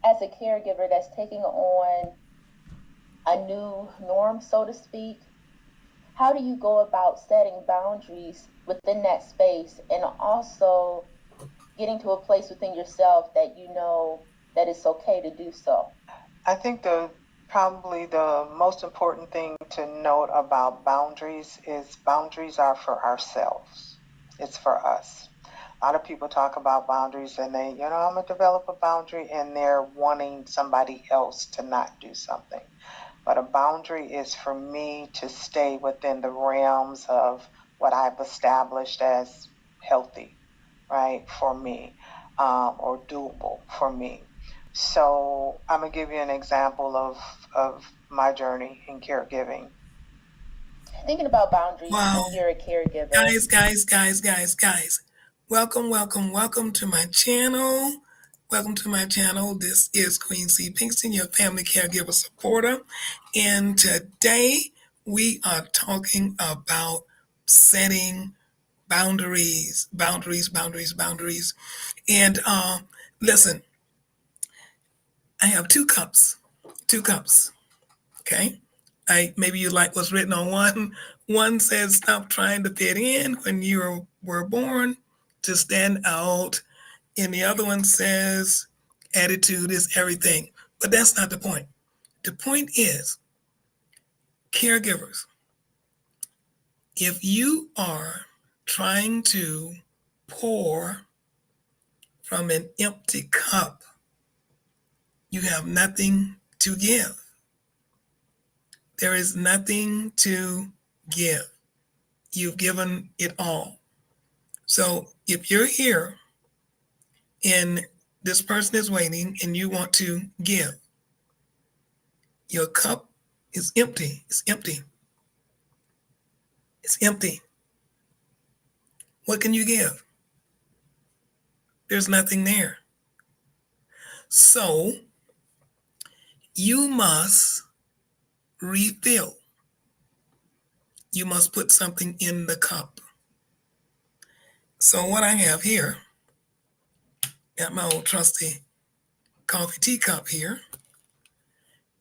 as a caregiver that's taking on a new norm, so to speak, how do you go about setting boundaries within that space and also getting to a place within yourself that you know that it's okay to do so? I think probably the most important thing to note about boundaries is boundaries are for ourselves. It's for us. A lot of people talk about boundaries and I'm going to develop a boundary and they're wanting somebody else to not do something. But a boundary is for me to stay within the realms of what I've established as healthy, right, for me, or doable for me. So I'm going to give you an example of my journey in caregiving. Thinking about boundaries Wow. when you're a caregiver. Guys. Welcome to my channel. Welcome to my channel. This is Queen C. Pinkston, your family caregiver supporter. And today we are talking about setting boundaries. And listen, I have two cups. Okay. Maybe you like what's written on one. One says, "Stop trying to fit in when you were born to stand out," and the other one says, "Attitude is everything." But that's not the point. The point is, caregivers, if you are trying to pour from an empty cup, you have nothing to give. There is nothing to give. You've given it all. So if you're here and this person is waiting and you want to give, your cup is empty. It's empty. What can you give? There's nothing there. So you must refill. You must put something in the cup. So what I have here, got my old trusty coffee teacup here.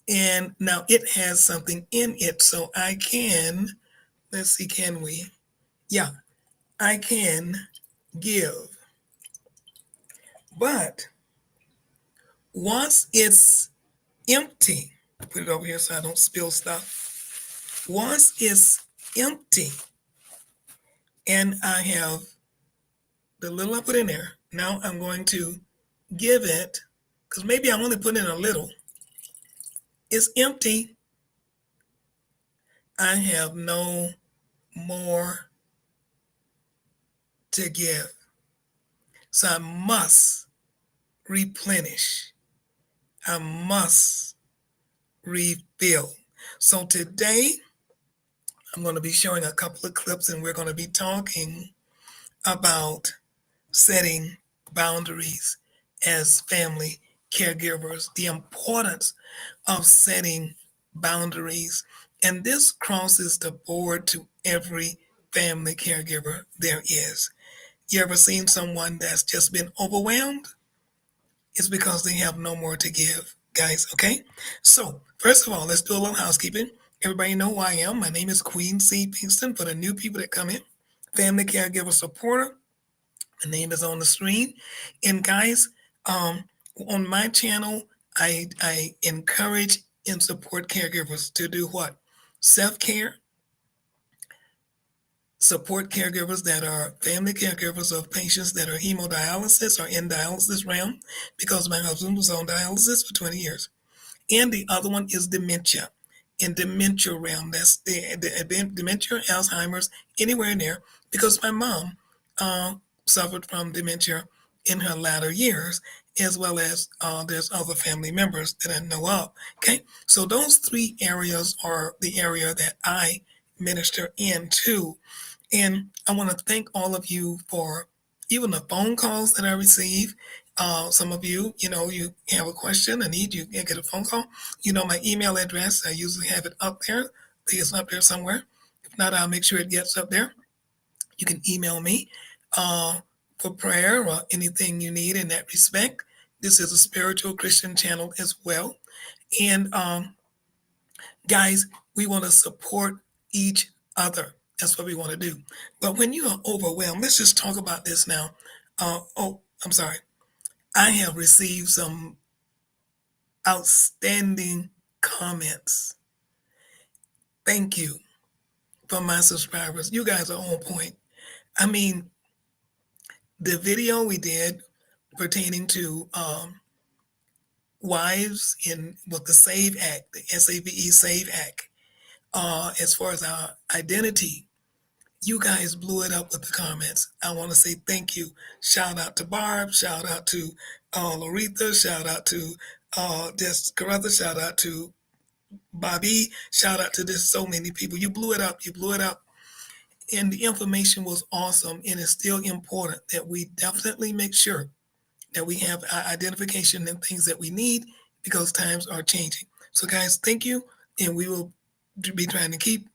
And now it has something in it. So I can, let's see, can we? Yeah, I can give. But once it's empty, put it over here so I don't spill stuff. Once it's empty and I have the little I put in there, now I'm going to give it, because maybe I only put in a little. It's empty. I have no more to give. So I must replenish. I must refill. So today I'm going to be showing a couple of clips and we're going to be talking about setting boundaries as family caregivers, the importance of setting boundaries. And this crosses the board to every family caregiver there is. You ever seen someone that's just been overwhelmed? It's because they have no more to give, guys, okay? So, first of all, let's do a little housekeeping. Everybody know who I am. My name is Queen C. Pinkston. For the new people that come in, family caregiver supporter. The name is on the screen. And guys, on my channel, I encourage and support caregivers to do what? Self-care, support caregivers that are family caregivers of patients that are hemodialysis or in dialysis realm, because my husband was on dialysis for 20 years. And the other one is dementia. In dementia realm, that's the dementia, Alzheimer's, anywhere in there, because my mom suffered from dementia in her latter years, as well as there's other family members that I know of. Okay, so those three areas are the area that I minister into. And I want to thank all of you for even the phone calls that I receive. Some of you, you have a question, a need, you get a phone call. You know my email address. I usually have it up there. I think it's up there somewhere. If not, I'll make sure it gets up there. You can email me for prayer or anything you need in that respect. This is a spiritual Christian channel as well. And guys, we want to support each other. That's what we want to do. But when you are overwhelmed, let's just talk about this now. I'm sorry. I have received some outstanding comments. Thank you from my subscribers. You guys are on point. I mean, the video we did pertaining to wives in with the SAVE Act, the SAVE SAVE Act, as far as our identity, you guys blew it up with the comments. I want to say thank you. Shout out to Barb. Shout out to Loretha. Shout out to just Carruthers. Shout out to Bobby. Shout out to this so many people. You blew it up. You blew it up. And the information was awesome. And it's still important that we definitely make sure that we have our identification and things that we need because times are changing. So, guys, thank you. And we will be trying to keep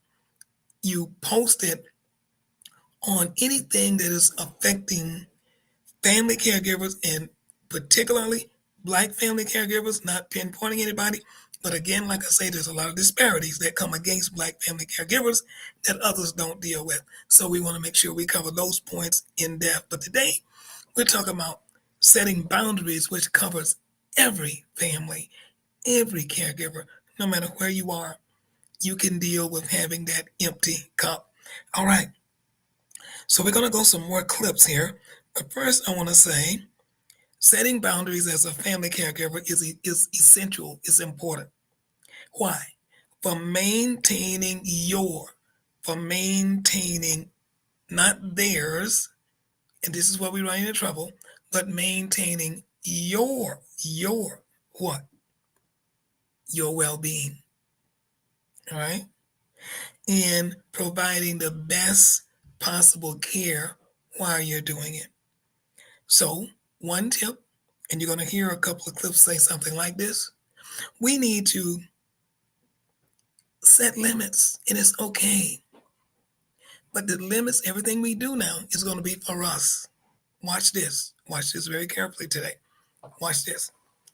you posted on anything that is affecting family caregivers and particularly Black family caregivers, not pinpointing anybody. But again, like I say, there's a lot of disparities that come against Black family caregivers that others don't deal with. So we want to make sure we cover those points in depth. But today, we're talking about setting boundaries, which covers every family, every caregiver, no matter where you are. You can deal with having that empty cup. All right. So we're going to go some more clips here. But first, I want to say setting boundaries as a family caregiver is essential. It's important. Why? For maintaining not theirs, and this is where we run into trouble, but maintaining your what? Your well-being. All right? And providing the best possible care while you're doing it. So, one tip, and you're going to hear a couple of clips say something like this. We need to set limits, and it's okay. But the limits, everything we do now is going to be for us. Watch this. Watch this very carefully today. Watch this.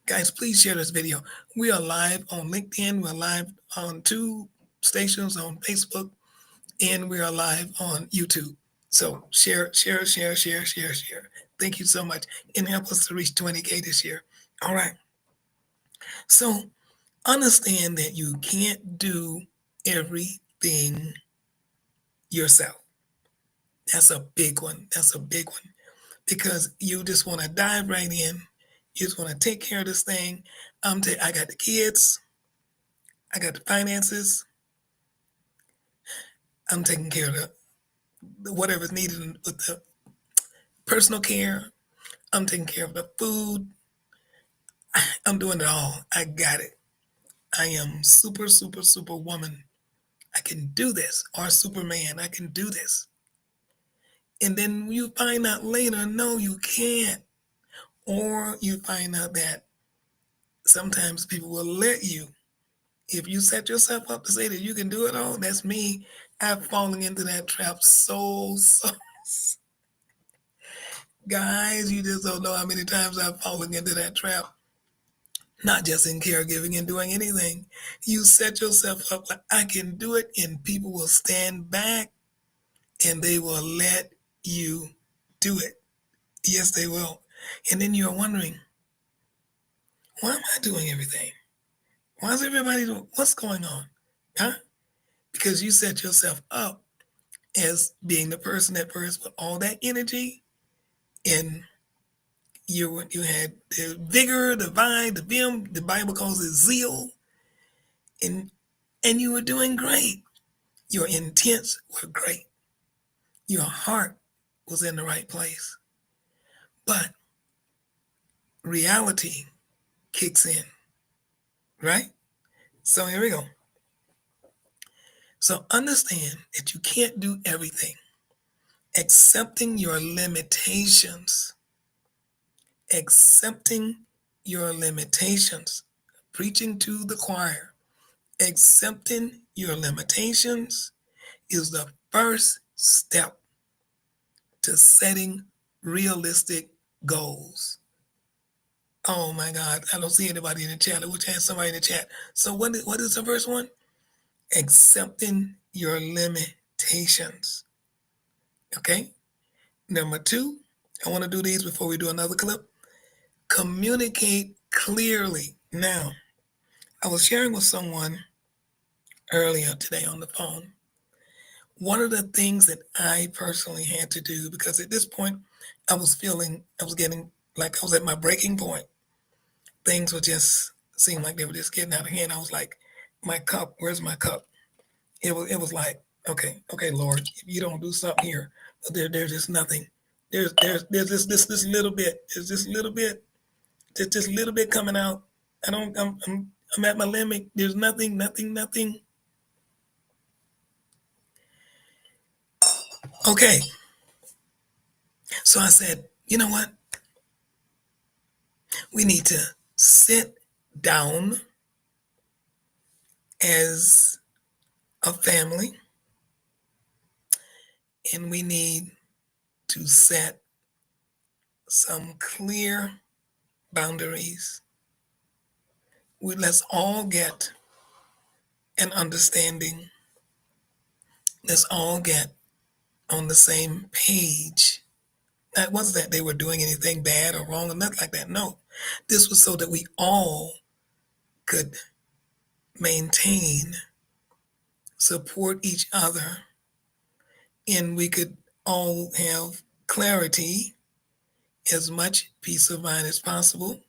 Guys, please share this video. We are live on LinkedIn. We're live on 2 stations on Facebook, and we are live on YouTube. So share. Thank you so much. And help us to reach 20K this year. All right. So understand that you can't do everything yourself. That's a big one. Because you just want to dive right in. You just want to take care of this thing. I got the kids. I got the finances. I'm taking care of whatever's needed with the personal care. I'm taking care of the food. I'm doing it all. I got it. I am super woman. I can do this. Or Superman. I can do this. And then you find out later, no, you can't. Or you find out that sometimes people will let you. If you set yourself up to say that you can do it all, that's me. I've fallen into that trap so. Guys, you just don't know how many times I've fallen into that trap. Not just in caregiving and doing anything. You set yourself up like, I can do it, and people will stand back and they will let you do it. Yes, they will. And then you're wondering, why am I doing everything? Why is everybody doing, what's going on? Huh? Because you set yourself up as being the person that first with all that energy, and you had the vigor, the vine, the vim, the Bible calls it zeal, and you were doing great. Your intents were great. Your heart was in the right place. But reality kicks in, right? So here we go. So understand that you can't do everything. Accepting your limitations. Accepting your limitations. Preaching to the choir. Accepting your limitations is the first step to setting realistic goals. Oh my God, I don't see anybody in the chat. I wish I had somebody in the chat. So what is the first one? Accepting your limitations. Okay. Number two, I want to do these before we do another clip. Communicate clearly. Now, I was sharing with someone earlier today on the phone. One of the things that I personally had to do, because at this point I was getting like I was at my breaking point. Things were just seemed like they were just getting out of hand. I was like, my cup, where's my cup? It was like, okay, Lord, if you don't do something here, there's just nothing. There's this little bit. There's this little bit. There's this little bit coming out. I'm at my limit. There's nothing. Okay. So I said, you know what? We need to sit down as a family and we need to set some clear boundaries. Let's all get an understanding. Let's all get on the same page. That wasn't that they were doing anything bad or wrong or nothing like that. No, this was so that we all could maintain, support each other, and we could all have clarity, as much peace of mind as possible.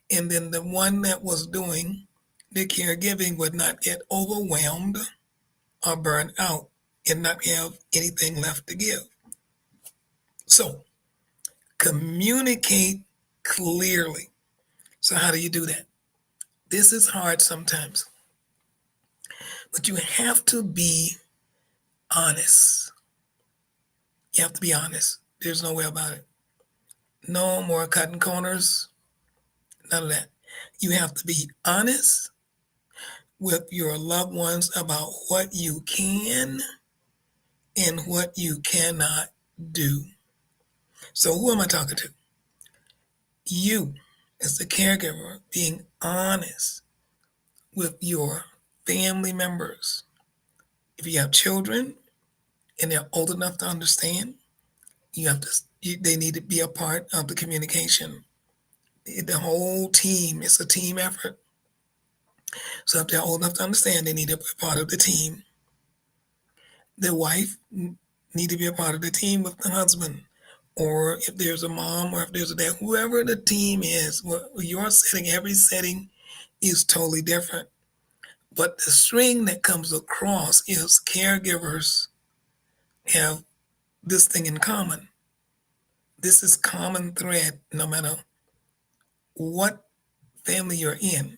And then the one that was doing the caregiving would not get overwhelmed or burned out and not have anything left to give. So communicate clearly. So how do you do that? This is hard sometimes, but you have to be honest. You have to be honest. There's no way about it. No more cutting corners, none of that. You have to be honest with your loved ones about what you can and what you cannot do. So who am I talking to? You, as the caregiver, being honest with your family members. If you have children and they're old enough to understand, they need to be a part of the communication. The whole team, it's a team effort. So if they're old enough to understand, they need to be a part of the team. The wife need to be a part of the team with the husband. Or if there's a mom or if there's a dad, whoever the team is, your setting, every setting is totally different. But the string that comes across is caregivers have this thing in common. This is common thread no matter what family you're in.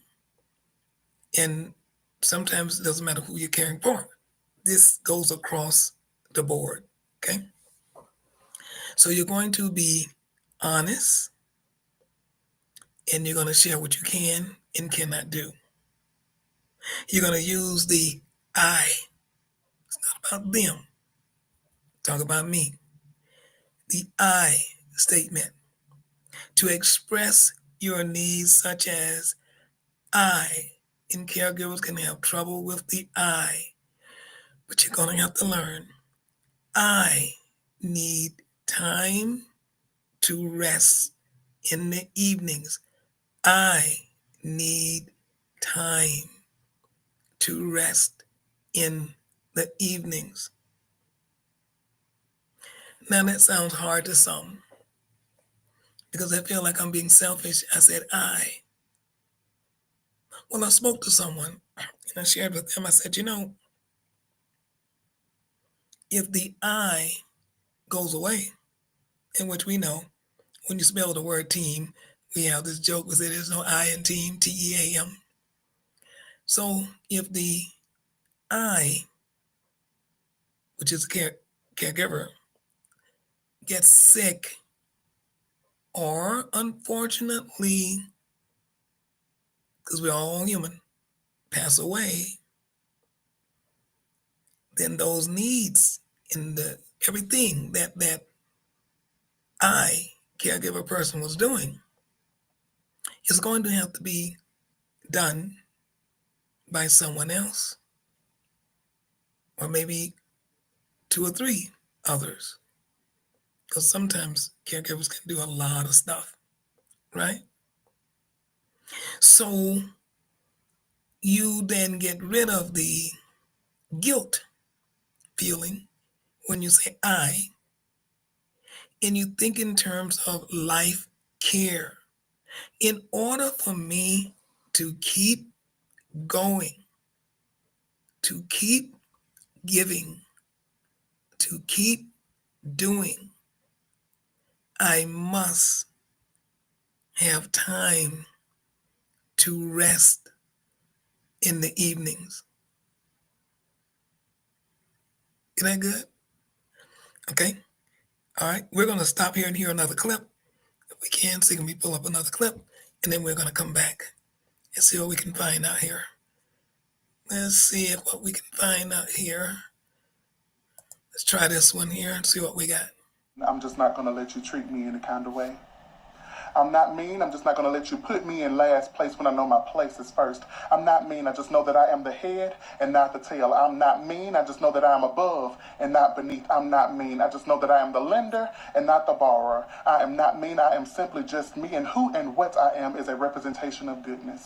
And sometimes it doesn't matter who you're caring for. This goes across the board. Okay. So you're going to be honest and you're going to share what you can and cannot do. You're going to use the I. It's not about them. Talk about me. The I statement to express your needs, such as I, and caregivers can have trouble with the I, but you're going to have to learn. I need time to rest in the evenings. I need time to rest in the evenings. Now that sounds hard to some because I feel like I'm being selfish. I said I. Well, I spoke to someone and I shared with them. I said, if the I goes away, in which we know when you spell the word team, we have this joke with it, there's no I in team, TEAM. So if the I, which is a caregiver, gets sick or unfortunately, because we're all human, pass away, then those needs in the everything that I, caregiver person, was doing It's going to have to be done by someone else, or maybe two or three others, because sometimes caregivers can do a lot of stuff, right? So you then get rid of the guilt feeling when you say I, and you think in terms of life care. In order for me to keep going, to keep giving, to keep doing, I must have time to rest in the evenings. Is that good? Okay. All right. We're going to stop here and hear another clip. If we can, see, can we pull up another clip? And then we're going to come back and see what we can find out here. Let's see if what we can find out here. Let's try this one here and see what we got. I'm just not going to let you treat me any kind of way. I'm not mean. I'm just not going to let you put me in last place when I know my place is first. I'm not mean. I just know that I am the head and not the tail. I'm not mean. I just know that I am above and not beneath. I'm not mean. I just know that I am the lender and not the borrower. I am not mean. I am simply just me, and who and what I am is a representation of goodness.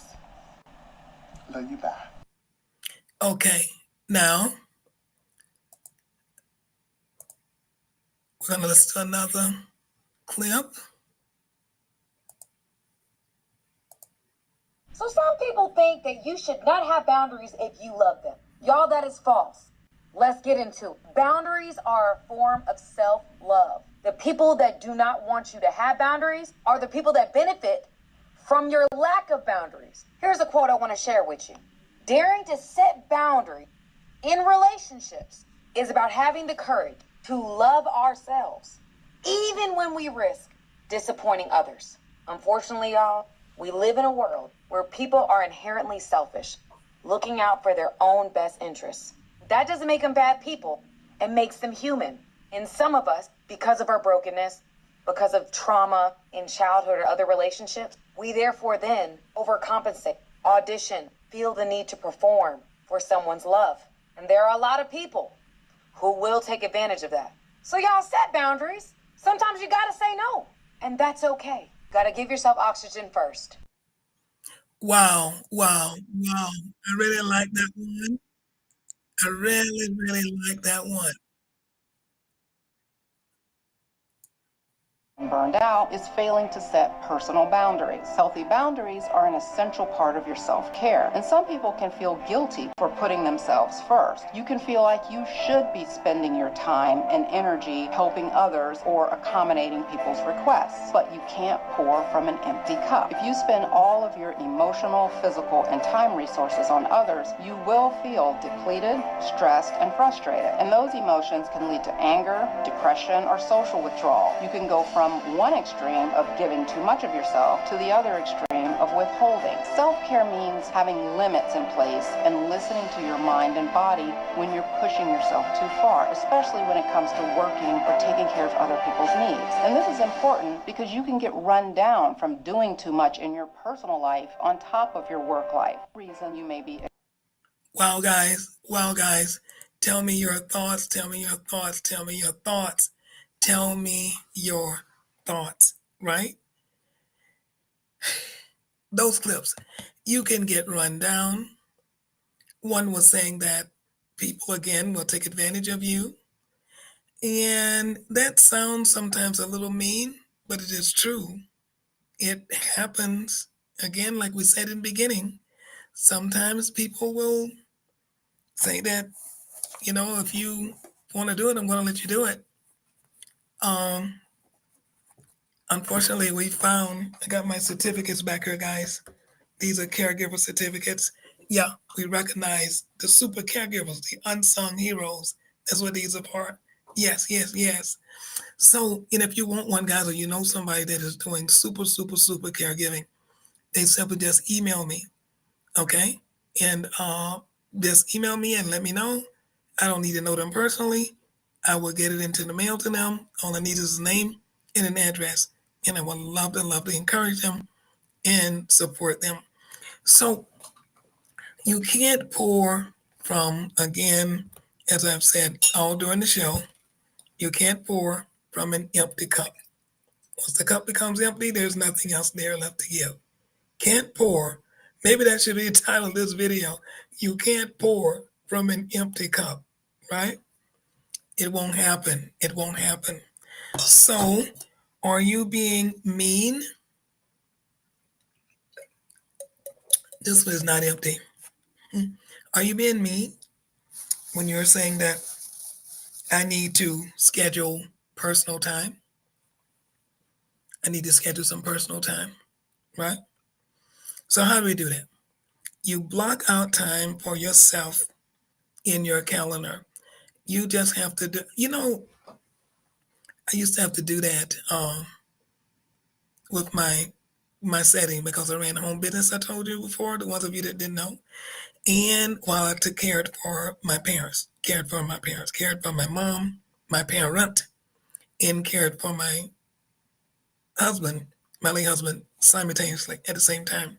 Love you, bye. Okay. Now, we're going to listen to another clip. So some people think that you should not have boundaries if you love them. Y'all, that is false. Let's get into it. Boundaries are a form of self-love. The people that do not want you to have boundaries are the people that benefit from your lack of boundaries. Here's a quote I want to share with you. Daring to set boundaries in relationships is about having the courage to love ourselves, even when we risk disappointing others. Unfortunately, y'all, we live in a world where people are inherently selfish, looking out for their own best interests. That doesn't make them bad people. It makes them human. And some of us, because of our brokenness, because of trauma in childhood or other relationships, we therefore then overcompensate, audition, feel the need to perform for someone's love. And there are a lot of people who will take advantage of that. So y'all set boundaries. Sometimes you gotta say no, and that's okay. Gotta give yourself oxygen first. Wow. I really like that one. I really like that one. Burned out is failing to set personal boundaries. Healthy boundaries are an essential part of your self-care, and some people can feel guilty for putting themselves first. You can feel like you should be spending your time and energy helping others or accommodating people's requests, but you can't pour from an empty cup. If you spend all of your emotional, physical, and time resources on others, you will feel depleted, stressed, and frustrated, and those emotions can lead to anger, depression, or social withdrawal. You can go from one extreme of giving too much of yourself to the other extreme of withholding. Self-care means having limits in place and listening to your mind and body when you're pushing yourself too far, especially when it comes to working or taking care of other people's needs. And this is important because you can get run down from doing too much in your personal life on top of your work life. Reason you may be. Wow, guys. Tell me your thoughts. Tell me your thoughts, right? Those clips, you can get run down. One was saying that people, again, will take advantage of you. And that sounds sometimes a little mean, but it is true. It happens, again, like we said in the beginning. Sometimes people will say that, if you want to do it, I'm going to let you do it. Unfortunately, I got my certificates back here, guys. These are caregiver certificates. Yeah, we recognize the super caregivers, the unsung heroes. That's what these are for. Yes. So, if you want one, guys, or you know somebody that is doing super caregiving, they simply just email me, okay? And just email me and let me know. I don't need to know them personally. I will get it into the mail to them. All I need is a name and an address. And I would love to encourage them and support them. So you can't pour from, again, as I've said all during the show, you can't pour from an empty cup. Once the cup becomes empty, there's nothing else there left to give. Can't pour. Maybe that should be the title of this video. You can't pour from an empty cup, right? It won't happen. It won't happen. So, are you being mean? This one is not empty. Are you being mean when you're saying that I need to schedule personal time? I need to schedule some personal time, right? So, how do we do that? You block out time for yourself in your calendar. You just have to do, I used to have to do that with my setting because I ran a home business. I told you before, the ones of you that didn't know. And while I took care for my parents, cared for my mom, my parent, and cared for my husband, my late husband, simultaneously at the same time.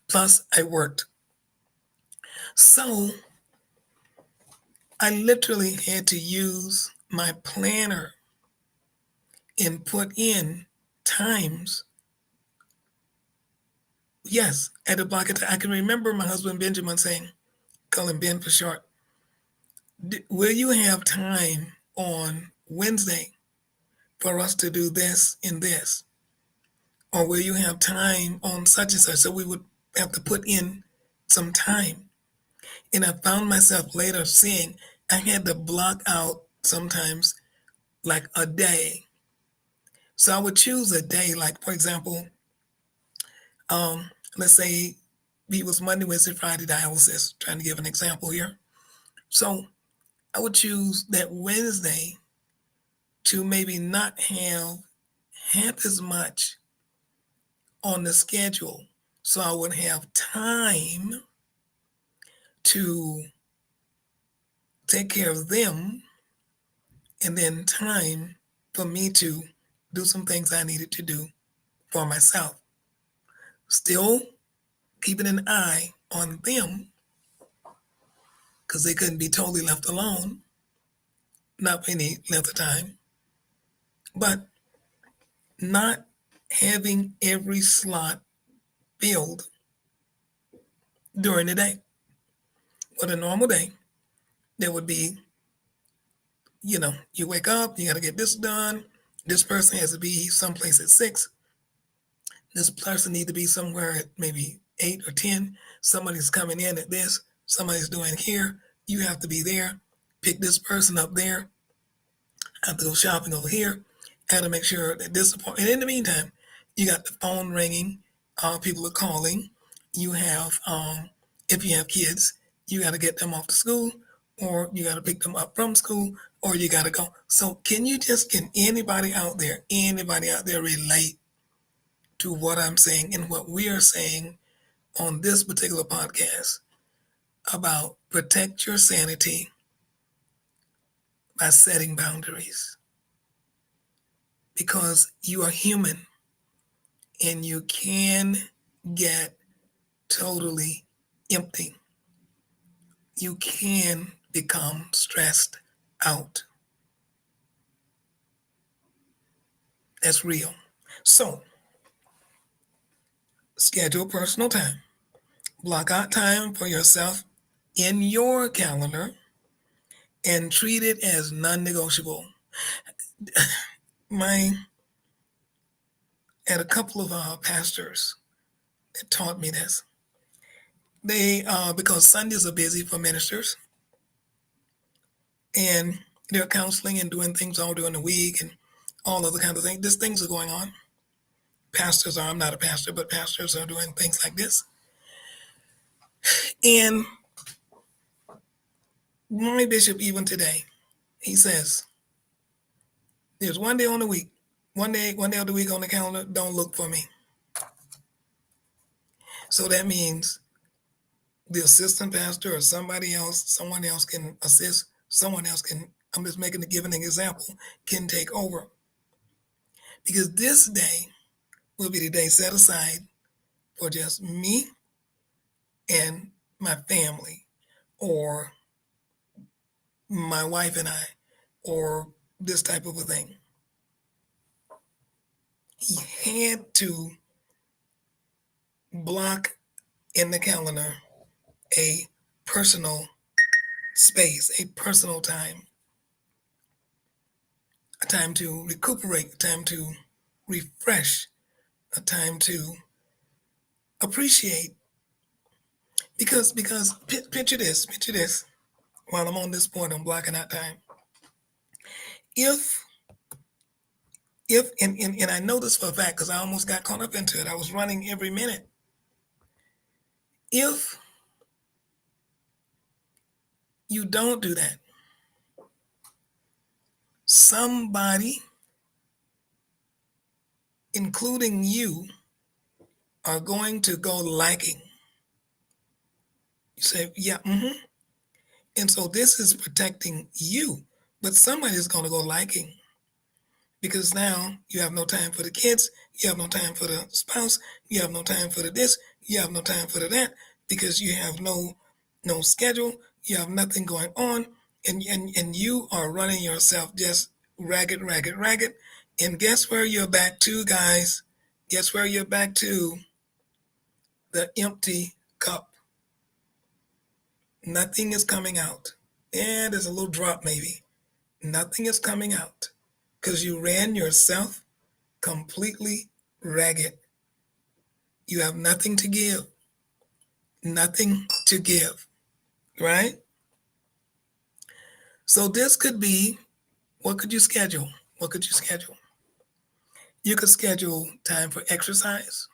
Plus, I worked. So I literally had to use my planner and put in times. Yes, at the block of time. I can remember my husband Benjamin saying, call him Ben for short, will you have time on Wednesday for us to do this and this? Or will you have time on such and such? So we would have to put in some time. And I found myself later saying I had to block out sometimes like a day. So I would choose a day, like for example, let's say it was Monday, Wednesday, Friday dialysis, trying to give an example here. So I would choose that Wednesday to maybe not have half as much on the schedule. So I would have time to take care of them and then time for me to do some things I needed to do for myself. Still keeping an eye on them because they couldn't be totally left alone, not for any length of time, but not having every slot filled during the day. But a normal day, there would be, you wake up, you got to get this done. This person has to be someplace at 6. This person needs to be somewhere at maybe 8 or 10. Somebody's coming in at this. Somebody's doing here. You have to be there. Pick this person up there. I have to go shopping over here. I have to make sure that this appointment. And in the meantime, you got the phone ringing. People are calling. You have, if you have kids, you got to get them off to school, or you got to pick them up from school, or you got to go. So can anybody out there relate to what I'm saying and what we are saying on this particular podcast about protect your sanity by setting boundaries? Because you are human and you can get totally empty. You can become stressed out. That's real. So, schedule personal time. Block out time for yourself in your calendar and treat it as non-negotiable. I had a couple of pastors that taught me this. They, because Sundays are busy for ministers, and they're counseling and doing things all during the week and all other kinds of things. These things are going on. Pastors are, I'm not a pastor, but pastors are doing things like this. And my bishop, even today, he says, there's one day on the week, one day of the week on the calendar, don't look for me. So that means the assistant pastor or someone else can assist, someone else can, I'm just giving an example, can take over. Because this day will be the day set aside for just me and my family, or my wife and I, or this type of a thing. He had to block in the calendar a personal space, a personal time, a time to recuperate, a time to refresh, a time to appreciate. Because picture this. While I'm on this point, I'm blocking out time. If and I know this for a fact because I almost got caught up into it. I was running every minute. If you don't do that, somebody, including you, are going to go lacking. You say, yeah, And so this is protecting you, but somebody's going to go lacking because now you have no time for the kids, you have no time for the spouse, you have no time for the this, you have no time for the that because you have no schedule, you have nothing going on, and you are running yourself just ragged, ragged, ragged. And guess where you're back to, guys? Guess where you're back to? The empty cup. Nothing is coming out. And there's a little drop maybe. Nothing is coming out because you ran yourself completely ragged. You have nothing to give. Nothing to give, right? So this could be, what could you schedule? What could you schedule? You could schedule time for exercise.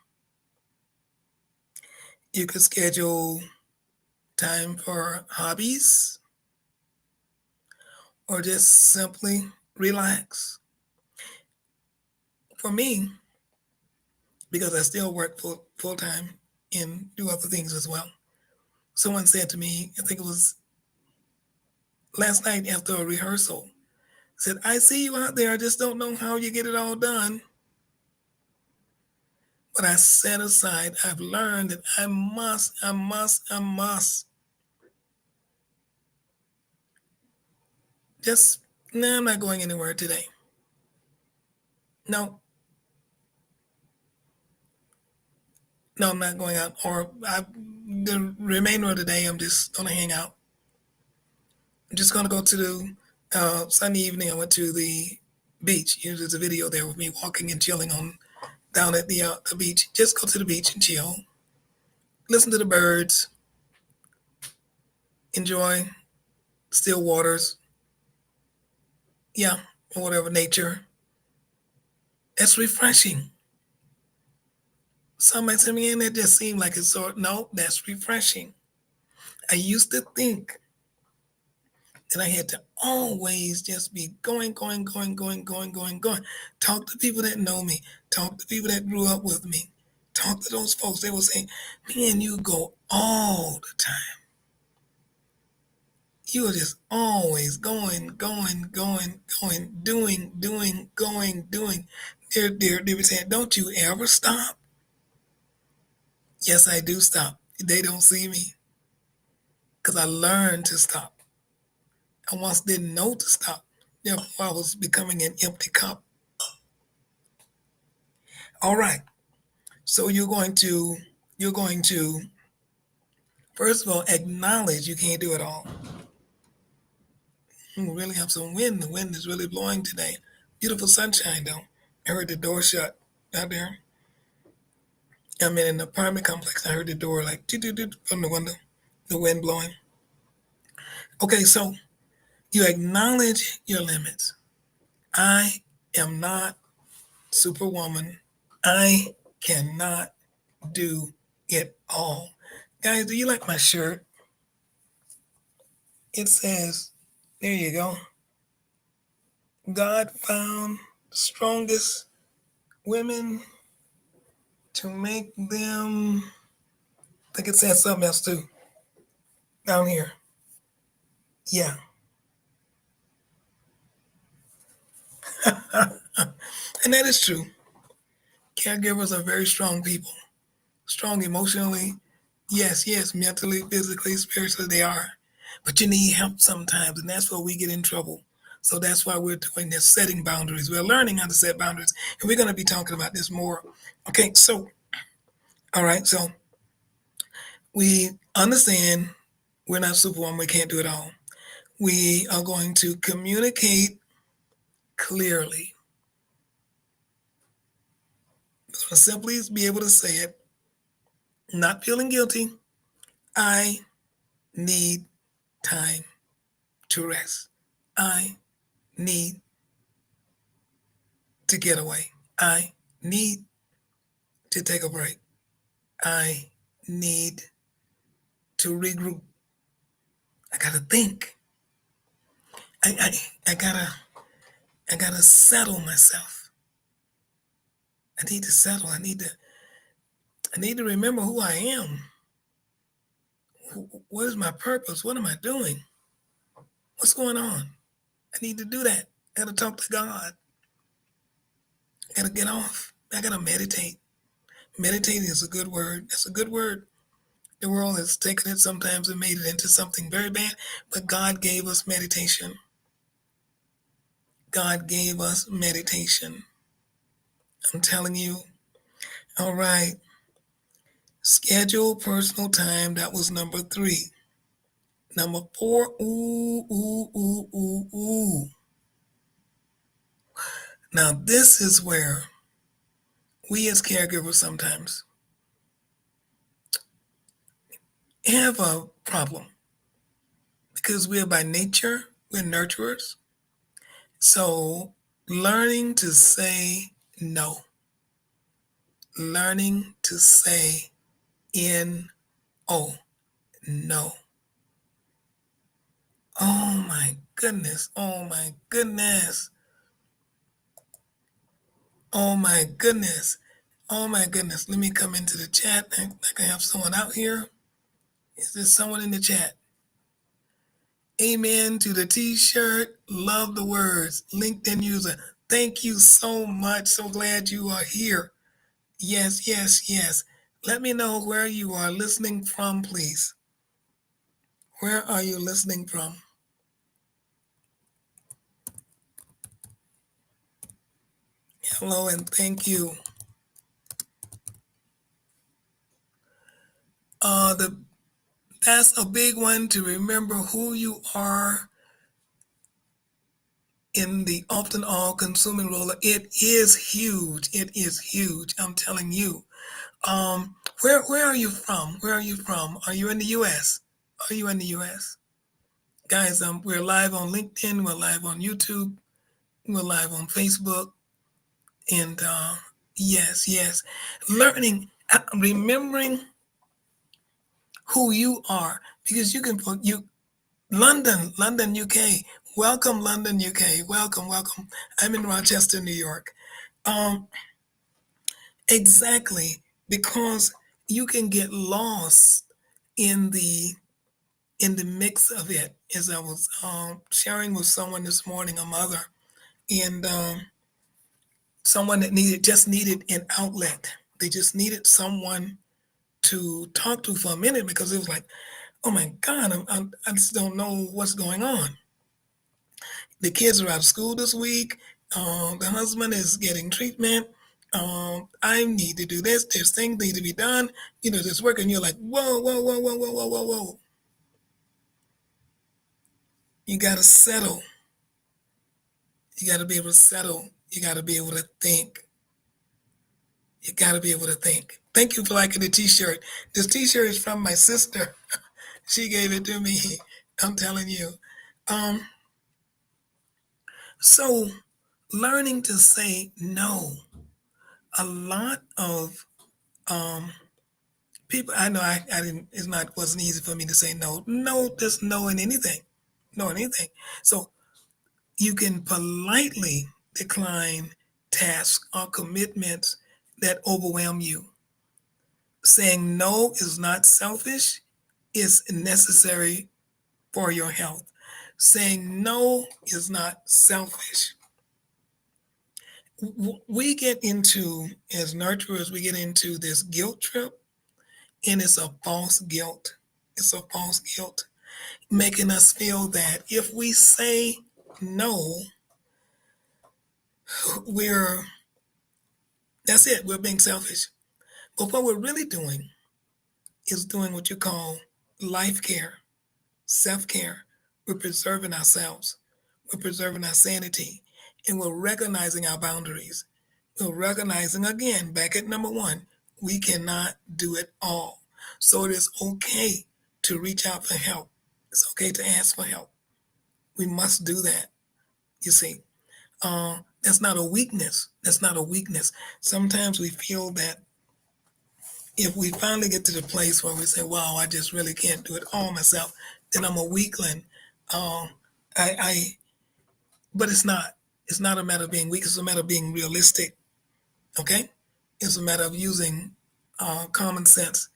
You could schedule time for hobbies or just simply relax. For me, because I still work full time and do other things as well. Someone said to me, I think it was last night after a rehearsal, said, I see you out there. I just don't know how you get it all done. But I set aside, I've learned that I must. Just, no, I'm not going anywhere today. No, I'm not going out. The remainder of the day, I'm just going to hang out. I'm just going to go to the Sunday evening. I went to the beach. There's a video there with me walking and chilling on down at the beach. Just go to the beach and chill. Listen to the birds. Enjoy still waters. Yeah, or whatever, nature. It's refreshing. Some might say, man, that just seemed like it's so. No, that's refreshing. I used to think that I had to always just be going. Talk to people that know me. Talk to people that grew up with me. Talk to those folks. They will say, man, you go all the time. You are just always going, doing. They were saying, don't you ever stop? Yes, I do stop. They don't see me because I learned to stop. I once didn't know to stop. Therefore, I was becoming an empty cup. All right. So you're going to, first of all, acknowledge you can't do it all. We really have some wind. The wind is really blowing today. Beautiful sunshine, though. I heard the door shut out there. I'm in an apartment complex. I heard the door like from the window, the wind blowing. Okay, so you acknowledge your limits. I am not Superwoman. I cannot do it all. Guys, do you like my shirt? It says, there you go. God found the strongest women to make them. I think it says something else too. Down here. Yeah. And that is true. Caregivers are very strong people. strong emotionally. Yes, yes, mentally, physically, spiritually, they are. But you need help sometimes, and that's where we get in trouble. So that's why we're doing this, setting boundaries. We're learning how to set boundaries, and we're going to be talking about this more. Okay, so, all right, so we understand we're not Superwoman, we can't do it all. We are going to communicate clearly. We're going to simply be able to say it, not feeling guilty. I need time to rest. I need to get away. I need to take a break. I need to regroup. I gotta think. I gotta settle myself. I need to settle. I need to remember who I am. What is my purpose? What am I doing? What's going on? I need to do that. I gotta talk to God. I gotta get off. I gotta meditate. Meditating is a good word. It's a good word. The world has taken it sometimes and made it into something very bad, but God gave us meditation. God gave us meditation. I'm telling you. All right. Schedule personal time. That was number 3. Number 4. Ooh, ooh, ooh, ooh, ooh. Now, this is where we as caregivers sometimes have a problem because we're by nature, we're nurturers. So, learning to say no, learning to say no. Oh my goodness. Oh my goodness. Oh my goodness. Oh my goodness. Let me come into the chat. Like I have someone out here. Is there someone in the chat? Amen to the t-shirt. Love the words. LinkedIn user. Thank you so much. So glad you are here. Yes, yes, yes. Let me know where you are listening from, please. Where are you listening from? Hello and thank you. That's a big one, to remember who you are in the often all-consuming role. It is huge. It is huge. I'm telling you. Where are you from? Where are you from? Are you in the U.S.? Are you in the U.S.? Guys, we're live on LinkedIn. We're live on YouTube. We're live on Facebook. And yes, yes. Learning, remembering who you are, because you can put London, UK. Welcome, London, UK. Welcome, welcome. I'm in Rochester, New York. Exactly, because you can get lost in the mix of it. As I was sharing with someone this morning, a mother, and someone that just needed an outlet. They just needed someone to talk to for a minute, because it was like, oh my God, I just don't know what's going on. The kids are out of school this week. The husband is getting treatment. I need to do this. There's things need to be done. This work, and you're like, whoa, whoa, whoa, whoa, whoa, whoa, whoa, whoa. You got to settle. You got to be able to settle. You got to be able to think. You got to be able to think. Thank you for liking the t-shirt. This t-shirt is from my sister. She gave it to me. I'm telling you. So learning to say no. A lot of people, I know I didn't, wasn't easy for me to say no. No, just no in anything. No in anything. So you can politely decline tasks or commitments that overwhelm you. Saying no is not selfish, it's necessary for your health. Saying no is not selfish. We get into, as nurturers, we get into this guilt trip And it's a false guilt. It's a false guilt, making us feel that if we say no, we're that's it, we're being selfish. But what we're really doing is doing what you call life care, self care. We're preserving ourselves, we're preserving our sanity, and we're recognizing our boundaries. We're recognizing again, back at number one, we cannot do it all. So it is okay to reach out for help. It's okay to ask for help. We must do that. You see, that's not a weakness. That's not a weakness. Sometimes we feel that if we finally get to the place where we say, "Wow, I just really can't do it all myself," then I'm a weakling. Um, I, but it's not. It's not a matter of being weak. It's a matter of being realistic. Okay, it's a matter of using common sense,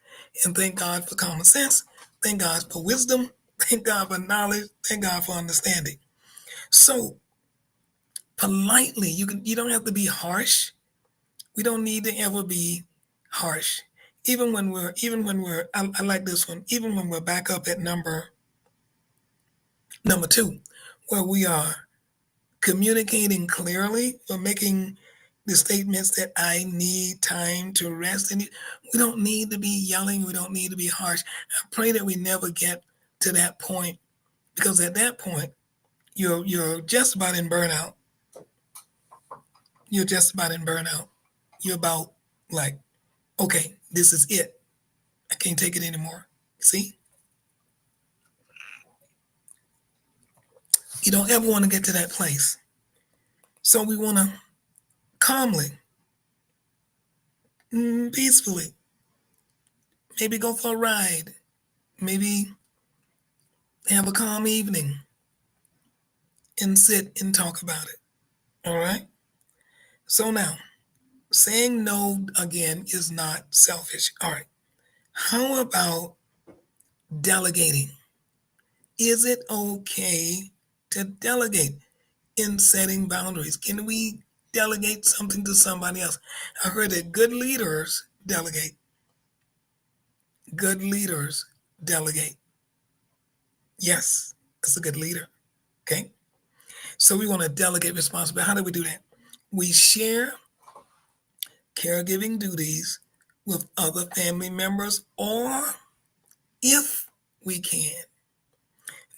and thank God for common sense. Thank God for wisdom. Thank God for knowledge. Thank God for understanding. So politely, you don't have to be harsh. We don't need to ever be harsh. I like this one, even when we're back up at number two, where we are communicating clearly or making the statements that I need time to rest. And we don't need to be yelling. We don't need to be harsh. I pray that we never get to that point, because at that point, you're just about in burnout. You're just about in burnout. You're about like, okay, this is it. I can't take it anymore. See? You don't ever want to get to that place. So we want to calmly, peacefully, maybe go for a ride, maybe have a calm evening and sit and talk about it. All right? So now, saying no again is not selfish. All right. How about delegating? Is it okay to delegate in setting boundaries? Can we delegate something to somebody else? I heard that good leaders delegate. Good leaders delegate. Yes, that's a good leader. Okay. So we want to delegate responsibility. How do we do that? We share caregiving duties with other family members, or if we can.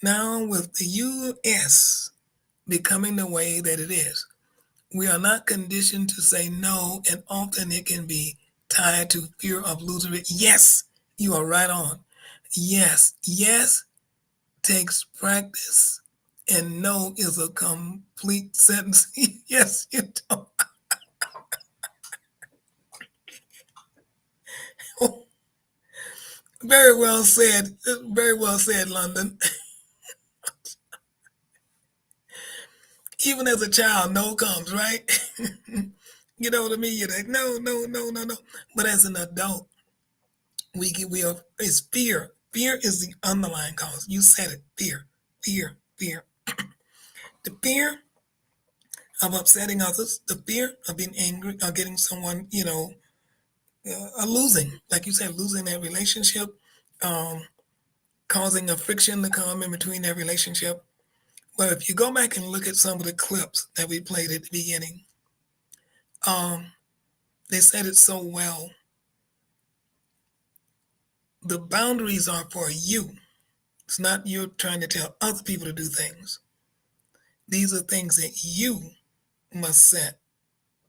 Now, with the US becoming the way that it is, we are not conditioned to say no, and often it can be tied to fear of losing it. Yes, you are right on. Yes, yes takes practice, and no is a complete sentence. Yes, you don't. Very well said. Very well said, London. Even as a child, no comes, right? You know what I mean? You're like, no, no, no, no, no. But as an adult, it's fear. Fear is the underlying cause. You said it. Fear, fear, fear. The fear of upsetting others, the fear of being angry, or getting someone, losing, like you said, losing that relationship, um, causing a friction to come in between that relationship. Well, if you go back and look at some of the clips that we played at the beginning, um, they said it so well. The boundaries are for you. It's not you trying to tell other people to do things. These are things that you must set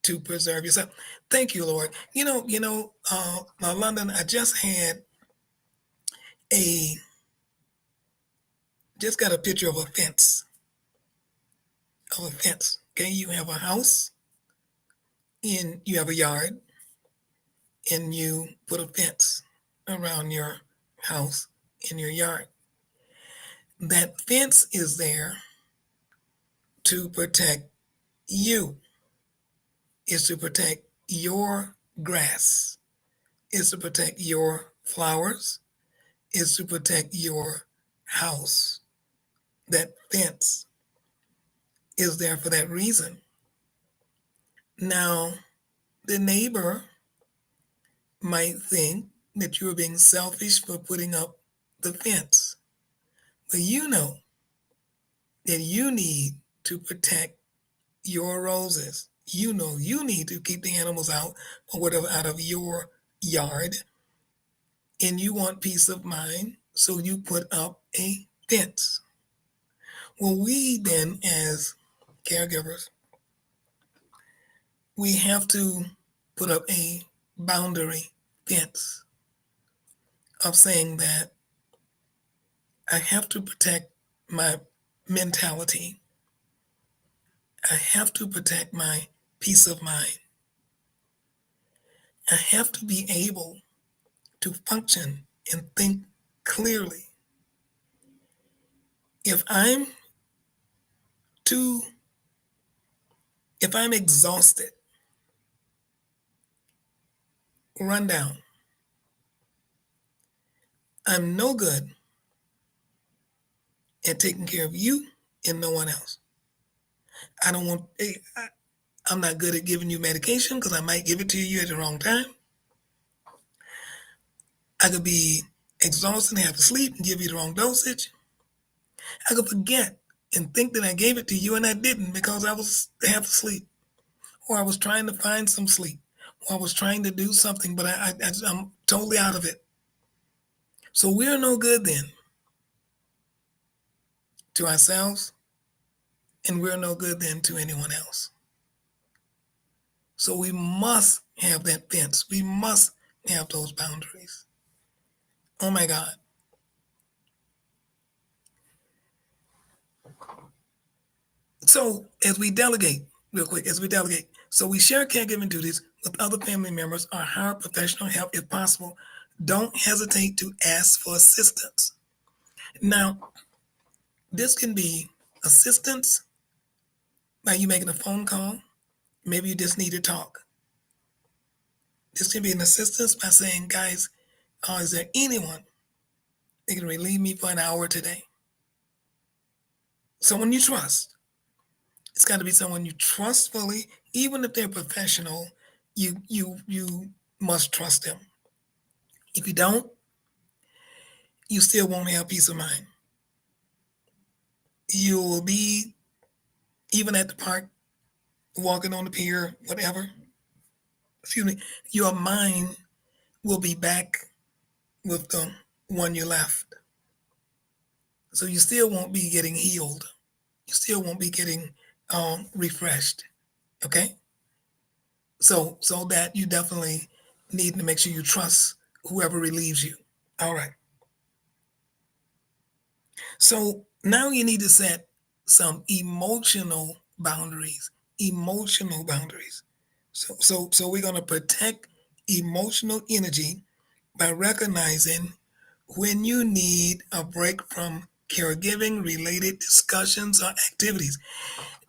to preserve yourself. Thank you, Lord. Now, London, I a just got a picture of a fence. Okay, you have a house, and you have a yard, and you put a fence around your house in your yard. That fence is there to protect you, is to protect your grass, is to protect your flowers, is to protect your house. That fence is there for that reason. Now, the neighbor might think that you are being selfish for putting up the fence. But you know that you need to protect your roses. You know you need to keep the animals out or whatever out of your yard, and you want peace of mind, so you put up a fence. Well, we then, as caregivers, we have to put up a boundary fence of saying that I have to protect my mentality. I have to protect my peace of mind. I have to be able to function and think clearly. If I'm too, if I'm exhausted, run down, I'm no good at taking care of you and no one else. I don't want, I'm not good at giving you medication because I might give it to you at the wrong time. I could be exhausted and have to sleep and give you the wrong dosage. I could forget and think that I gave it to you and I didn't because I was half asleep, or I was trying to find some sleep, or I was trying to do something, but I'm totally out of it. So we're no good then to ourselves, and we're no good then to anyone else. So we must have that fence. We must have those boundaries. Oh my God. So as we delegate, real quick, so we share caregiving duties with other family members or hire professional help if possible. Don't hesitate to ask for assistance. Now, this can be assistance by you making a phone call. Maybe you just need to talk. This can be an assistance by saying, guys, is there anyone that can relieve me for an hour today? Someone you trust. It's got to be someone you trust fully, even if they're professional. You must trust them. If you don't, you still won't have peace of mind. You will be, even at the park, walking on the pier, whatever, excuse me, your mind will be back with the one you left. So you still won't be getting healed. You still won't be getting refreshed. Okay? So that you definitely need to make sure you trust whoever relieves you. All right. So now you need to set some emotional boundaries. Emotional boundaries. So we're going to protect emotional energy by recognizing when you need a break from caregiving related discussions or activities.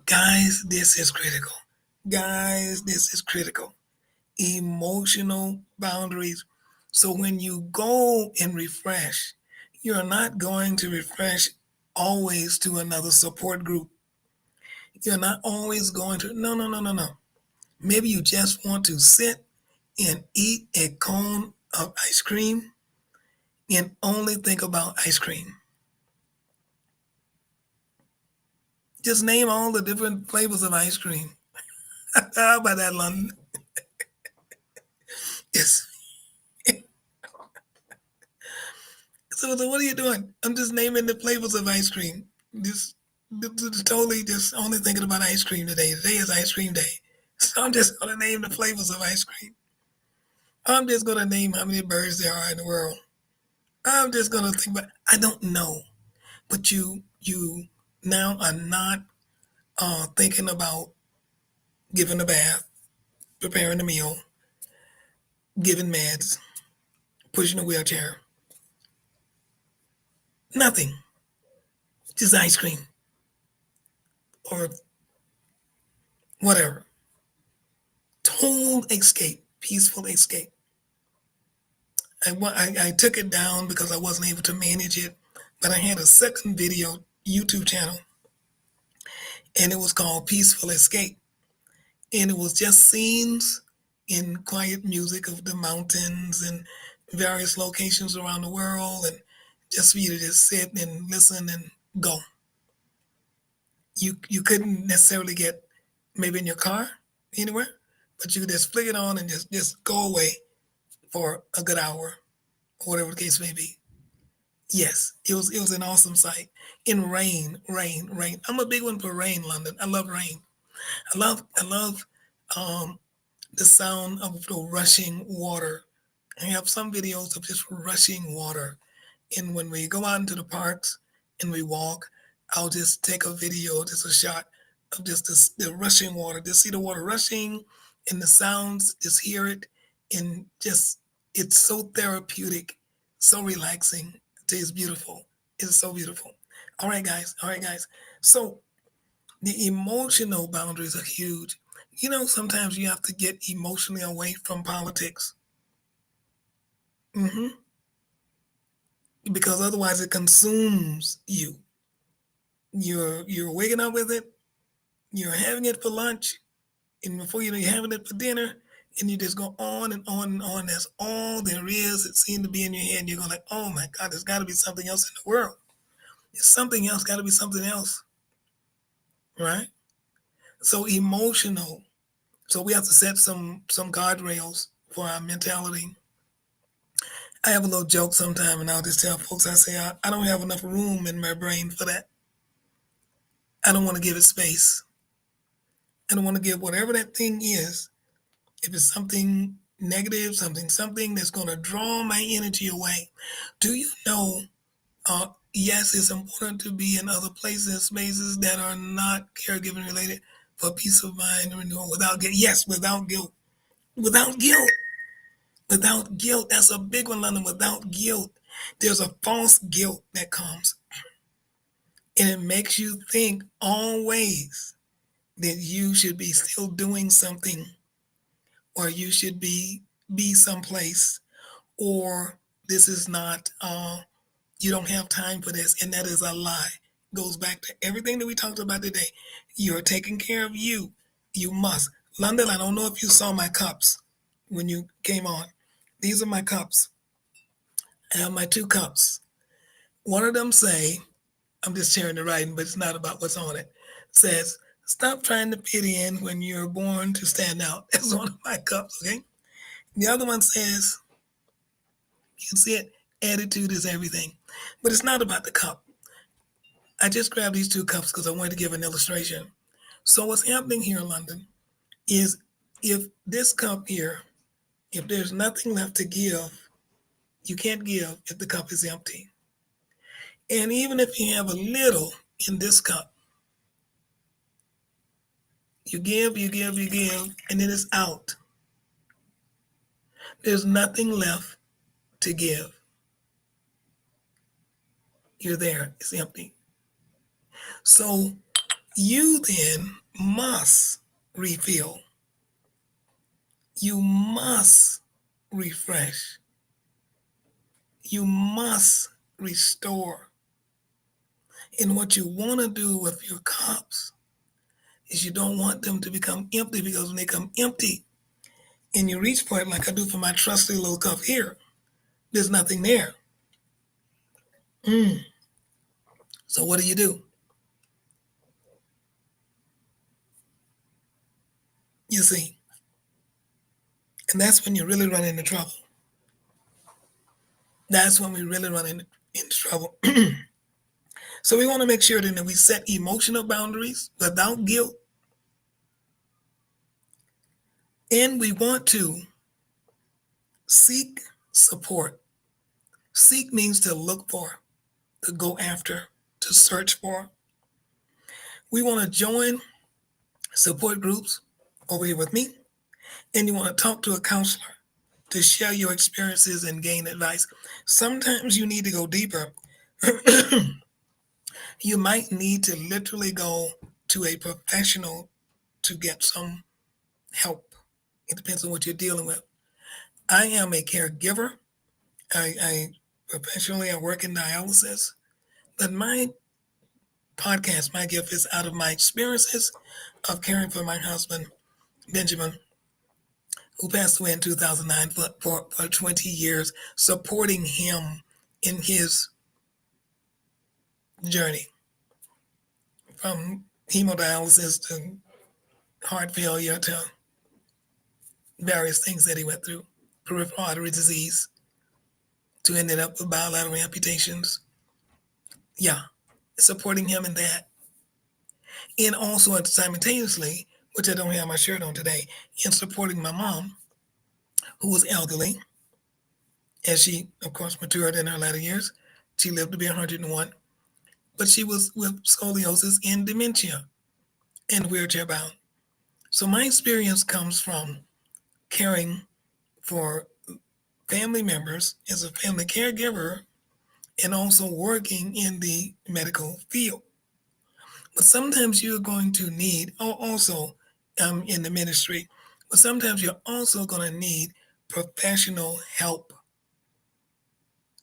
Guys, this is critical. Guys, this is critical. Emotional boundaries. So when you go and refresh, you're not going to refresh always to another support group. You're not always going to, no. Maybe you just want to sit and eat a cone of ice cream and only think about ice cream. Just name all the different flavors of ice cream. How about that, London? Yes. So what are you doing? I'm just naming the flavors of ice cream. Just totally just only thinking about ice cream today. Today is ice cream day. So I'm just going to name the flavors of ice cream. I'm just going to name how many birds there are in the world. I'm just going to think about, I don't know. But you now are not thinking about giving a bath, preparing a meal, giving meds, pushing a wheelchair. Nothing. Just ice cream or whatever. Total escape, peaceful escape. I took it down because I wasn't able to manage it, but I had a second video YouTube channel, and it was called Peaceful Escape. And it was just scenes in quiet music of the mountains and various locations around the world, and just for you to just sit and listen and go. You couldn't necessarily get maybe in your car anywhere, but you could just flick it on and just go away for a good hour, or whatever the case may be. Yes, it was an awesome sight. In rain, rain, rain. I'm a big one for rain, London. I love rain. I love um, the sound of the rushing water. I have some videos of just rushing water. And when we go out into the parks and we walk, I'll just take a video, just a shot of just the rushing water. Just see the water rushing and the sounds, just hear it. And just, it's so therapeutic, so relaxing. It's beautiful. It's so beautiful. All right, guys. All right, guys. So the emotional boundaries are huge. Sometimes you have to get emotionally away from politics. hmm Because otherwise it consumes you. You're waking up with it, you're having it for lunch, and before you know you're having it for dinner, and you just go on and on and on. That's all there is. It seems to be in your head, and you're going like, oh my God, there's got to be something else in the world. There's something else, got to be something else, right? So emotional. So we have to set some guardrails for our mentality. I have a little joke sometime, and I'll just tell folks, I say, I don't have enough room in my brain for that. I don't want to give it space. I don't want to give whatever that thing is. If it's something negative, something that's going to draw my energy away. Do you know, yes, it's important to be in other places, spaces that are not caregiving related for peace of mind and renewal without guilt. Yes, without guilt. Without guilt. Without guilt. That's a big one, London. Without guilt. There's a false guilt that comes. And it makes you think always that you should be still doing something, or you should be someplace, or this is not you don't have time for this, and that is a lie. Goes back to everything that we talked about today. You're taking care of you. You must. London, I don't know if you saw my cups when you came on. These are my cups. I have my two cups. One of them say, I'm just sharing the writing, but it's not about what's on it. It says, stop trying to fit in when you're born to stand out. That's one of my cups, okay? The other one says, you can see it, attitude is everything. But it's not about the cup. I just grabbed these two cups because I wanted to give an illustration. So what's happening here in London is, if this cup here, if there's nothing left to give, you can't give if the cup is empty. And even if you have a little in this cup, you give, and then it's out. There's nothing left to give. You're there, it's empty. So you then must refill. You must refresh. You must restore. And what you want to do with your cups is you don't want them to become empty, because when they come empty and you reach for it, like I do for my trusty little cup here, there's nothing there. So what do? You see, and that's when you really run into trouble. That's when we really run into trouble. So we want to make sure that we set emotional boundaries without guilt. And we want to seek support. Seek means to look for, to go after, to search for. We want to join support groups over here with me, and you want to talk to a counselor to share your experiences and gain advice. Sometimes you need to go deeper. You might need to literally go to a professional to get some help. It depends on what you're dealing with. I am a caregiver. I professionally, I work in dialysis, but my podcast, my gift is out of my experiences of caring for my husband, Benjamin, who passed away in 2009, for 20 years, supporting him in his journey from hemodialysis to heart failure to various things that he went through, peripheral artery disease, to ending up with bilateral amputations. Yeah, supporting him in that. And also simultaneously, which I don't have my shirt on today, in supporting my mom, who was elderly, as she, of course, matured in her latter years. She lived to be 101, but she was with scoliosis and dementia and wheelchair bound. So my experience comes from caring for family members as a family caregiver and also working in the medical field. But sometimes you're going to need, also in the ministry, but sometimes you're also going to need professional help.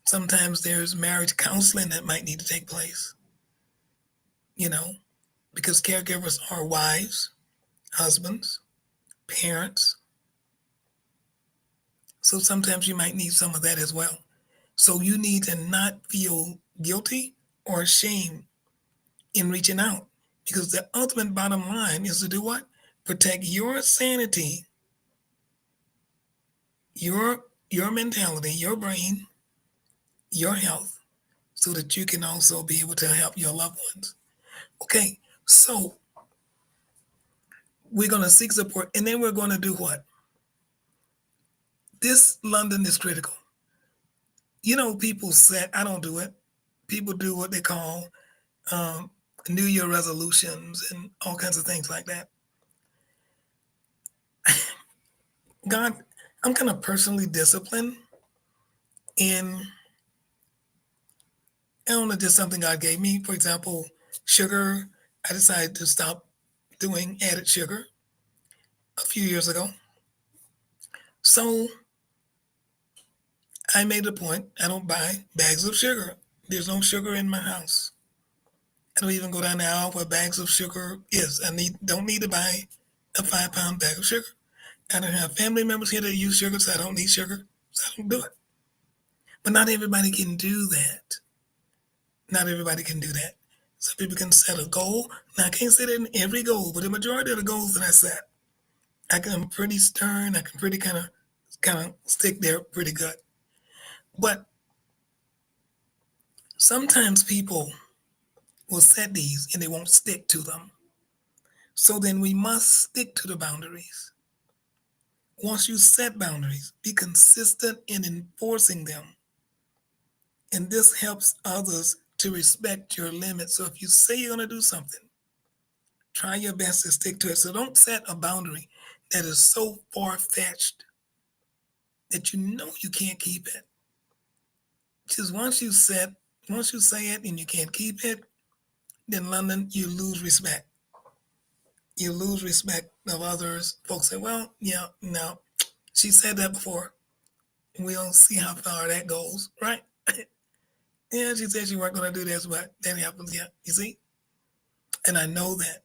Sometimes there's marriage counseling that might need to take place, you know, because caregivers are wives, husbands, parents. So sometimes you might need some of that as well. So you need to not feel guilty or ashamed in reaching out, because the ultimate bottom line is to do what? Protect your sanity, your mentality, your brain, your health, so that you can also be able to help your loved ones. Okay, so we're going to seek support, and then we're going to do what? This London is critical. You know, people said, I don't do it. People do what they call um, New Year resolutions and all kinds of things like that. God, I'm kind of personally disciplined in, I don't know, just something God gave me. For example, sugar. I decided to stop doing added sugar a few years ago. So I made a point, I don't buy bags of sugar. There's no sugar in my house. I don't even go down the aisle where bags of sugar is. Don't need to buy a 5-pound bag of sugar. I don't have family members here that use sugar, so I don't need sugar, so I don't do it. But not everybody can do that. Not everybody can do that. Some people can set a goal. Now I can't say that in every goal, but the majority of the goals that I set, I'm pretty stern. I can pretty kind of stick there pretty good. But sometimes people will set these and they won't stick to them. So then we must stick to the boundaries. Once you set boundaries, be consistent in enforcing them. And this helps others to respect your limits. So if you say you're going to do something, try your best to stick to it. So don't set a boundary that is so far-fetched that you know you can't keep it. Just once you say it and you can't keep it, then London, you lose respect. You lose respect of others. Folks say, well, yeah, no, she said that before. We'll see how far that goes, right? Yeah, she said she weren't going to do this, but that happens. Yeah, you see? And I know that.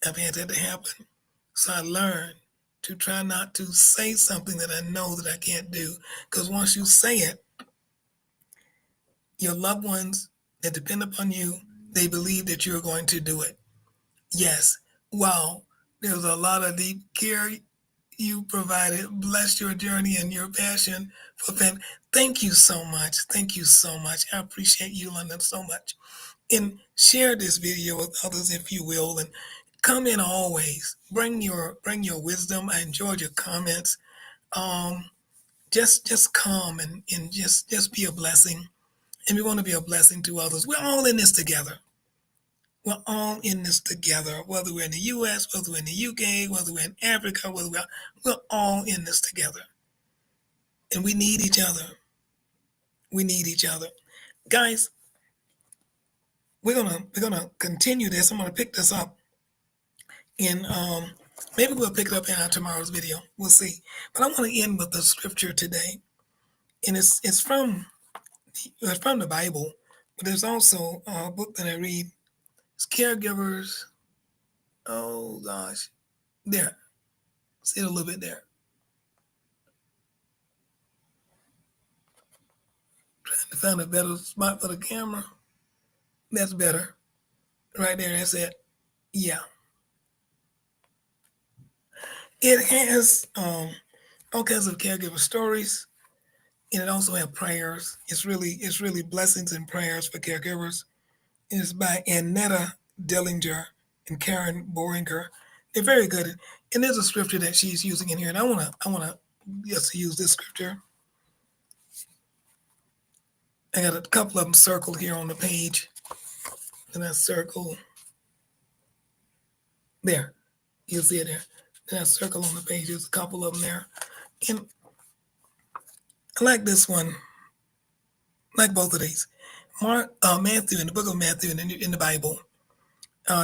I've had that to happen. So I learned to try not to say something that I know that I can't do. Because once you say it, your loved ones that depend upon you, they believe that you're going to do it. Yes. Wow. There's a lot of deep care you provided. Bless your journey and your passion for family. Thank you so much. Thank you so much. I appreciate you, London, so much. And share this video with others if you will, and comment always. Bring your wisdom. I enjoyed your comments. Just come and just be a blessing. And we want to be a blessing to others. We're all in this together. We're all in this together, whether we're in the US, whether we're in the UK, whether we're in Africa, we're all in this together. And we need each other. We need each other. Guys, we're gonna continue this. I'm gonna pick this up in maybe we'll pick it up in our tomorrow's video. We'll see. But I want to end with the scripture today. And it's from the Bible, but there's also a book that I read. It's Caregivers. Oh gosh. There. See it a little bit there. Trying to find a better spot for the camera. That's better. Right there, that's it. Yeah. It has all kinds of caregiver stories, and it also has prayers. It's really blessings and prayers for caregivers. It's by Annetta Dillinger and Karen Boringer. They're very good. And there's a scripture that she's using in here, and I wanna just use this scripture. I got a couple of them circled here on the page, and I circle there. You see it there. Then I circle on the page. There's a couple of them there, and I like this one. I like both of these. Matthew, in the book of Matthew in the Bible,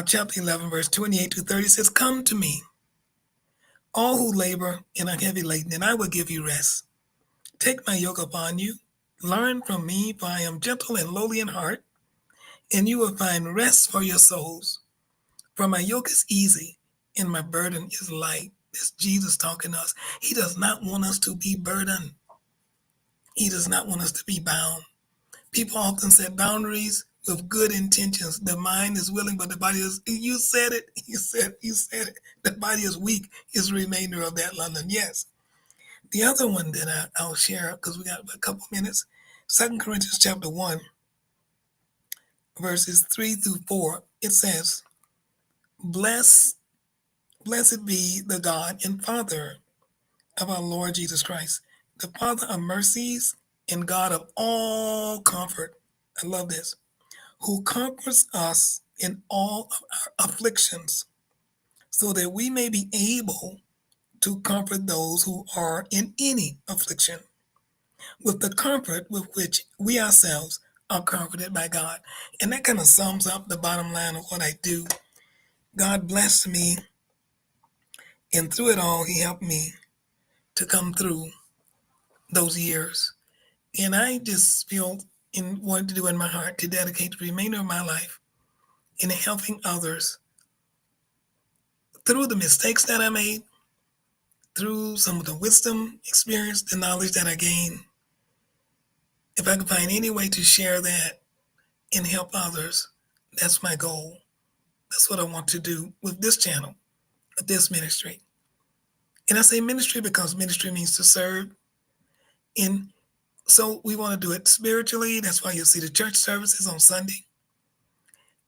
chapter 11, verse 28 to 30 says, "Come to me, all who labor and are heavy laden, and I will give you rest. Take my yoke upon you. Learn from me, for I am gentle and lowly in heart, and you will find rest for your souls. For my yoke is easy and my burden is light." It's Jesus talking to us. He does not want us to be burdened. He does not want us to be bound. People often set boundaries with good intentions. The mind is willing, but the body is, you said it, you said it. The body is weak is the remainder of that, London. Yes. The other one that I'll share, because we got a couple minutes, 2 Corinthians chapter 1, verses 3 through 4, it says, Blessed be the God and Father of our Lord Jesus Christ, the Father of mercies and God of all comfort. I love this. Who comforts us in all of our afflictions, so that we may be able to comfort those who are in any affliction, with the comfort with which we ourselves are comforted by God. And that kind of sums up the bottom line of what I do. God blessed me, and through it all, He helped me to come through those years. And I just feel in wanted to do in my heart to dedicate the remainder of my life in helping others through the mistakes that I made, through some of the wisdom, experience, the knowledge that I gained. If I can find any way to share that and help others, that's my goal. That's what I want to do with this channel, with this ministry. And I say ministry because ministry means to serve. And so we want to do it spiritually. That's why you'll see the church services on Sunday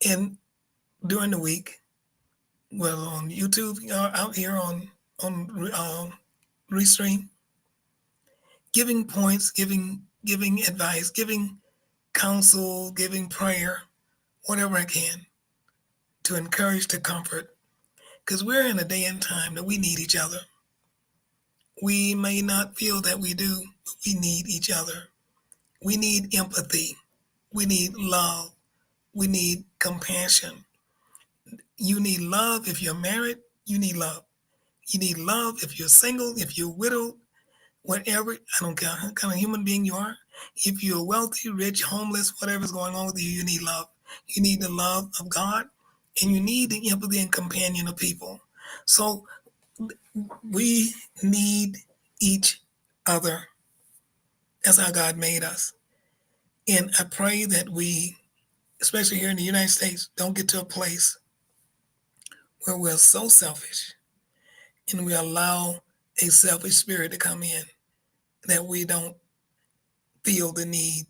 and during the week. Well, on YouTube, out here on Restream, giving points, giving advice, giving counsel, giving prayer, whatever I can to encourage, to comfort, because we're in a day and time that we need each other. We may not feel that we do, but we need each other. We need empathy. We need love. We need compassion. You need love if you're married. You need love. You need love if you're single, if you're widowed, whatever. I don't care what kind of human being you are. If you're wealthy, rich, homeless, whatever's going on with you, you need love. You need the love of God, and you need the empathy and companion of people. So we need each other. That's how God made us. And I pray that we, especially here in the United States, don't get to a place where we're so selfish and we allow a selfish spirit to come in, that we don't feel the need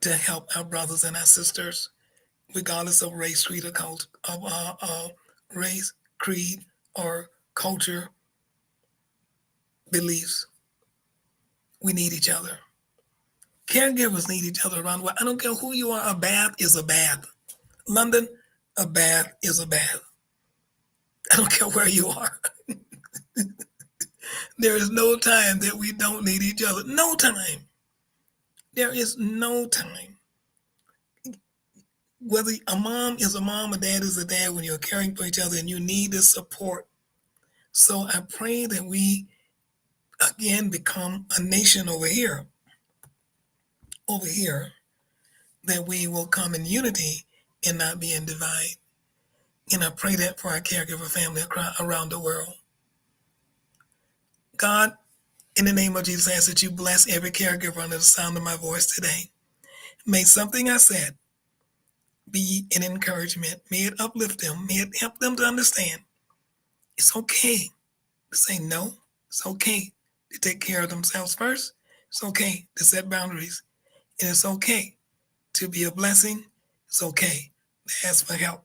to help our brothers and our sisters, regardless of race, creed, or culture, of race, creed, or culture, beliefs. We need each other. Caregivers need each other around the world. I don't care who you are. A bath is a bath. London, a bath is a bath. I don't care where you are. There is no time that we don't need each other. No time. There is no time. Whether a mom is a mom, a dad is a dad, when you're caring for each other and you need the support. So I pray that we, again, become a nation over here, that we will come in unity and not be in divide. And I pray that for our caregiver family around the world. God, In the name of Jesus, I ask that you bless every caregiver under the sound of my voice today. May something I said be an encouragement. May it uplift them. May it help them to understand it's okay to say no. It's okay to take care of themselves first. It's okay to set boundaries. And it's okay to be a blessing. It's okay to ask for help.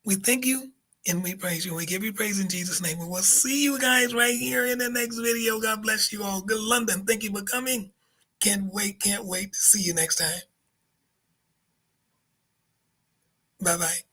We thank you and we praise you. We give you praise in Jesus' name. We will see you guys right here in the next video. God bless you all. Good London. Thank you for coming. Can't wait to see you next time. Bye-bye.